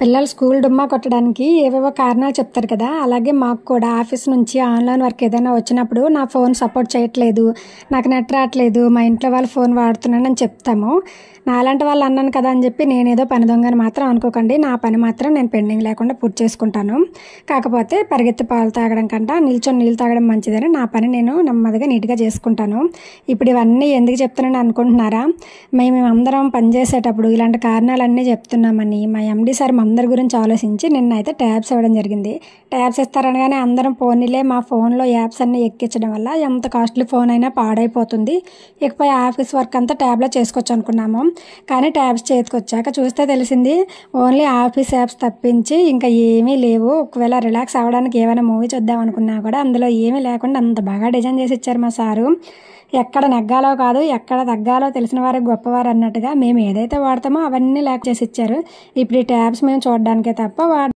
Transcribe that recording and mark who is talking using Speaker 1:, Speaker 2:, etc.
Speaker 1: పిల్లలు స్కూల్ డుమ్మా కొట్టడానికి ఏవేవో కారణాలు చెప్తారు కదా, అలాగే మాకు కూడా ఆఫీస్ నుంచి ఆన్లైన్ వర్క్ ఏదైనా వచ్చినప్పుడు నా ఫోన్ సపోర్ట్ చేయట్లేదు, నాకు నెట్ రావట్లేదు, మా ఇంట్లో వాళ్ళు ఫోన్ వాడుతున్నానని చెప్తాము. నాలాంటి వాళ్ళు అన్నాను కదా అని చెప్పి నేనేదో పని దొంగని మాత్రం అనుకోకండి. నా పని మాత్రం నేను పెండింగ్ లేకుండా పూర్తి చేసుకుంటాను. కాకపోతే పరిగెత్తి పాలు తాగడం కంటే నిల్చొని నీళ్ళు తాగడం మంచిదని నా పని నేను నెమ్మదిగా నీట్గా చేసుకుంటాను. ఇప్పుడు ఇవన్నీ ఎందుకు చెప్తున్నాను అనుకుంటున్నారా? మేము అందరం పనిచేసేటప్పుడు ఇలాంటి కారణాలన్నీ చెప్తున్నామని మా ఎండి సార్ అందరి గురించి ఆలోచించి నిన్నైతే ట్యాబ్స్ ఇవ్వడం జరిగింది. ట్యాబ్స్ ఇస్తారనగానే అందరం పోనీలే మా ఫోన్లో యాప్స్ అన్నీ ఎక్కించడం వల్ల ఎంత కాస్ట్లీ ఫోన్ అయినా పాడైపోతుంది, ఇకపై ఆఫీస్ వర్క్ అంతా ట్యాబ్లో చేసుకోవచ్చు అనుకున్నాము. కానీ ట్యాబ్స్ చేతికి వచ్చాక చూస్తే తెలిసింది ఓన్లీ ఆఫీస్ యాప్స్ తప్పించి ఇంకా ఏమీ లేవు. ఒకవేళ రిలాక్స్ అవ్వడానికి ఏమైనా మూవీ చూద్దాం అనుకున్నా కూడా అందులో ఏమీ లేకుండా అంత బాగా డిజైన్ చేసి ఇచ్చారు మా సారు. ఎక్కడ నెగ్గాలో కాదు ఎక్కడ తగ్గాలో తెలిసిన వారికి గొప్పవారు అన్నట్టుగా మేము ఏదైతే వాడతామో అవన్నీ లేక చేసి ఇచ్చారు. ఇప్పుడు ఈ ట్యాబ్స్ మేము చూడడానికే తప్ప